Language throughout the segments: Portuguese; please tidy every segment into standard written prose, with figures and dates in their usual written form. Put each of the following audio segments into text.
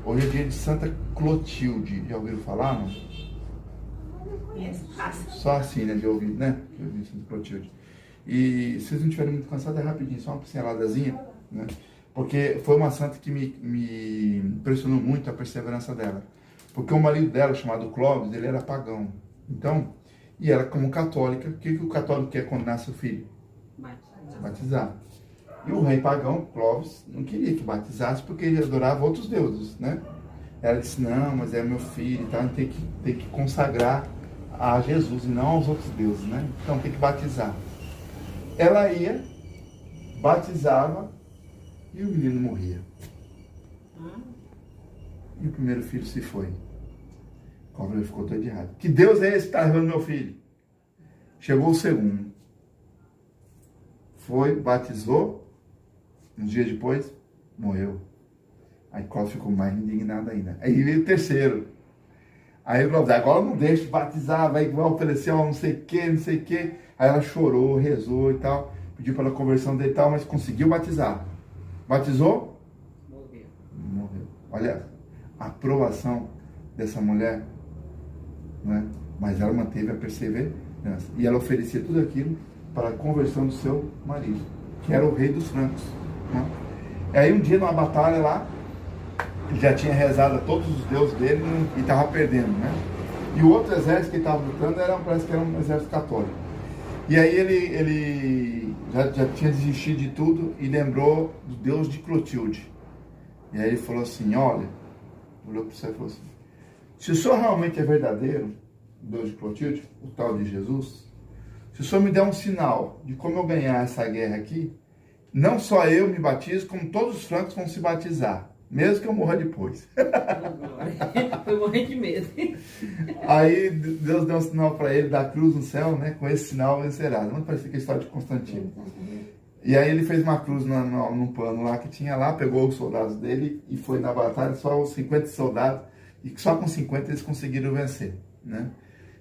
Hoje é dia de Santa Clotilde. Já ouviram falar, não? Só assim, né? Já ouvi, né? Já ouvi Santa Clotilde. E se vocês não estiverem muito cansados, é rapidinho, só uma pinceladazinha, né? Porque foi uma santa que me impressionou muito a perseverança dela. Porque o marido dela, chamado Clóvis, ele era pagão. Então, e ela como católica, o que o católico quer quando nasce o filho? Batizar. E o rei pagão, Clóvis, não queria que batizasse porque ele adorava outros deuses, né? Ela disse, não, mas é meu filho e tal, tem que consagrar a Jesus e não aos outros deuses, né? Então tem que batizar. Ela ia, batizava e o menino morria. E o primeiro filho se foi. Clóvis ficou todo errado. Que Deus é esse que está levando meu filho? Chegou o segundo. Foi, batizou. Uns dias depois, morreu. Aí Clóvis ficou mais indignado ainda. Aí veio o terceiro. Aí Clóvis, agora não deixa de batizar, vai oferecer não sei o que, não sei o que. Aí ela chorou, rezou e tal. Pediu pela conversão dele e tal, mas conseguiu batizar. Batizou? Morreu. Morreu. Olha a aprovação dessa mulher, né? Mas ela manteve a perseverança. E ela oferecia tudo aquilo para a conversão do seu marido, que era o rei dos francos, né? E aí um dia numa batalha lá, ele já tinha rezado a todos os deuses dele e estava perdendo, né? E o outro exército que estava lutando parece que era um exército católico. E aí ele já tinha desistido de tudo e lembrou do Deus de Clotilde. E aí ele falou assim, olha, olhou para o céu e falou assim, se o senhor realmente é verdadeiro, o Deus de Clotilde, o tal de Jesus, se o senhor me der um sinal de como eu ganhar essa guerra aqui, não só eu me batizo, como todos os francos vão se batizar, mesmo que eu morra depois. Foi morrer de medo. Aí Deus deu um sinal para ele da cruz no céu, né? Com esse sinal vencerás. Muito parecido com a história de Constantino. E aí ele fez uma cruz num pano lá que tinha lá, pegou os soldados dele e foi na batalha, só os 50 soldados, e só com 50 eles conseguiram vencer, né?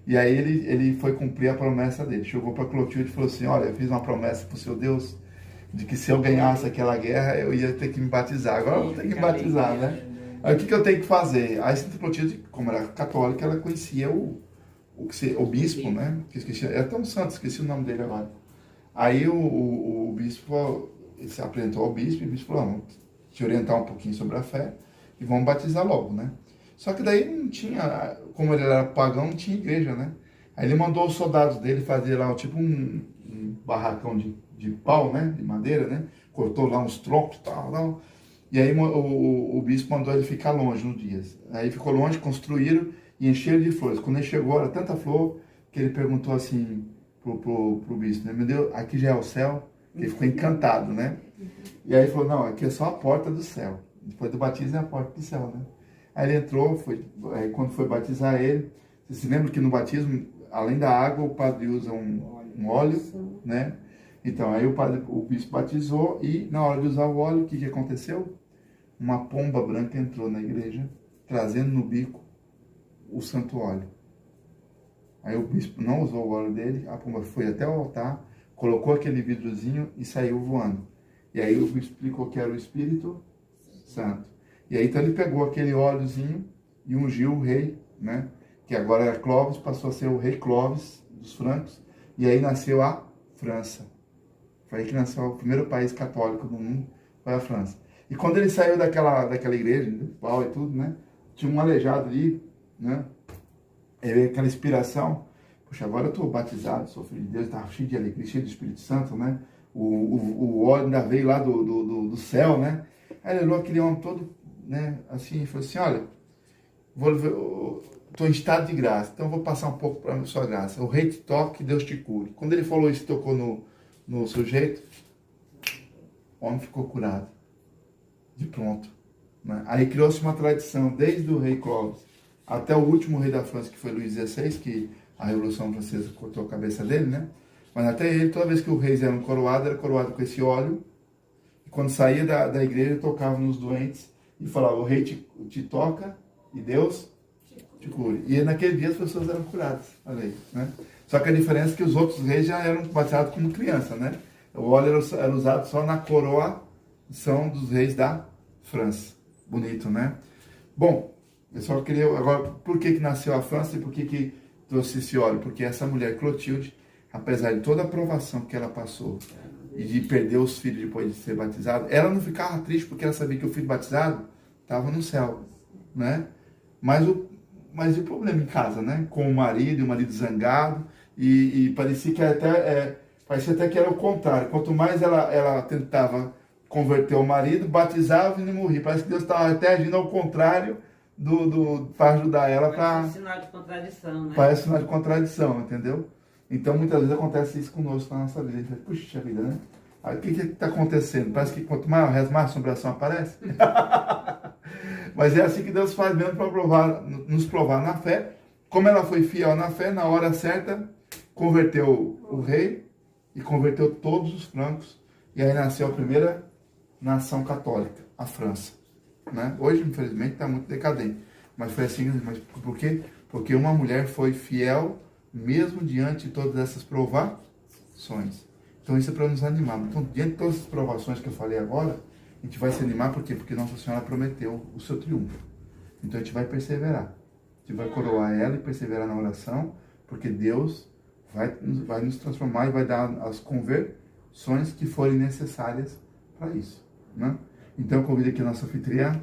E aí ele foi cumprir a promessa dele. Chegou para Clotilde e falou assim, olha, eu fiz uma promessa para o seu Deus, de que se eu ganhasse aquela guerra, eu ia ter que me batizar. Agora eu vou ter que me batizar, né? Aí o que eu tenho que fazer? Aí Santa Clotilde, como era católica, ela conhecia o bispo, né? Que esqueci, era tão santo, esqueci o nome dele agora. Aí o bispo, ele se apresentou ao bispo, e o bispo falou, vamos te orientar um pouquinho sobre a fé e vamos batizar logo, né? Só que daí não tinha, como ele era pagão, não tinha igreja, né? Aí ele mandou os soldados dele fazer lá tipo um barracão de pau, né? De madeira, né? Cortou lá uns troncos e tal. E aí o bispo mandou ele ficar longe no dia. Aí ficou longe, construíram e encheram de flores. Quando ele chegou, era tanta flor que ele perguntou assim pro bispo, né? Meu Deus, aqui já é o céu? Ele ficou encantado, né? E aí ele falou, não, aqui é só a porta do céu. Depois do batismo é a porta do céu, né? Aí ele entrou, aí quando foi batizar ele, você se lembra que no batismo, além da água, o padre usa um óleo, né? Então, aí o bispo batizou e na hora de usar o óleo, o que aconteceu? Uma pomba branca entrou na igreja, trazendo no bico o santo óleo. Aí o bispo não usou o óleo dele, a pomba foi até o altar, colocou aquele vidrozinho e saiu voando. E aí o bispo explicou que era o Espírito Santo. E aí então ele pegou aquele óleozinho e ungiu o rei, né? Que agora era Clovis, passou a ser o rei Clovis dos francos. E aí nasceu a França. Foi aí que nasceu o primeiro país católico do mundo, foi a França. E quando ele saiu daquela igreja, do pau e tudo, né? Tinha um aleijado ali, né? Ele veio aquela inspiração. Poxa, agora eu estou batizado, sou filho de Deus, estava cheio de alegria, cheio do Espírito Santo, né? O óleo ainda veio lá do céu, né? Aí ele olhou aquele homem todo, né? Assim, e falou assim, olha, estou em estado de graça, então vou passar um pouco para a sua graça. O rei te toque, Deus te cure. Quando ele falou isso, tocou no sujeito, o homem ficou curado. De pronto. Né? Aí criou-se uma tradição, desde o rei Clovis até o último rei da França, que foi Luís XVI, que a Revolução Francesa cortou a cabeça dele, né? Mas até ele, toda vez que o rei era coroado com esse óleo, e quando saía da igreja, tocava nos doentes e falava, o rei te toca e Deus te cure. E naquele dia as pessoas eram curadas, olha aí, né? Só que a diferença é que os outros reis já eram batizados como criança, né? O óleo era usado só na coroação dos reis da França. Bonito, né? Bom, eu só queria agora, por que nasceu a França e por que trouxe esse óleo? Porque essa mulher, Clotilde, apesar de toda a provação que ela passou e de perder os filhos depois de ser batizado, ela não ficava triste porque ela sabia que o filho batizado estava no céu, né? Mas e o problema em casa, né? Com o marido zangado, e parecia que parecia até que era o contrário. Quanto mais ela tentava converter o marido, batizava e não morria. Parece que Deus estava até agindo ao contrário para ajudar ela para. Parece um sinal de contradição, né? Parece sinal de contradição, entendeu? Então muitas vezes acontece isso conosco na nossa vida. A gente fala, puxa vida, né? Aí o que está acontecendo? Parece que quanto mais eu rezo, mais assombração aparece. Mas é assim que Deus faz mesmo para nos provar na fé. Como ela foi fiel na fé, na hora certa, converteu o rei e converteu todos os francos. E aí nasceu a primeira nação católica, a França. Né? Hoje, infelizmente, está muito decadente. Mas foi assim, mas por quê? Porque uma mulher foi fiel mesmo diante de todas essas provações. Então isso é para nos animar. Então, diante de todas essas provações que eu falei agora, a gente vai se animar, por quê? Porque Nossa Senhora prometeu o seu triunfo. Então a gente vai perseverar. A gente vai coroar ela e perseverar na oração, porque Deus vai nos transformar e vai dar as conversões que forem necessárias para isso. Né? Então eu convido aqui a nossa anfitriã,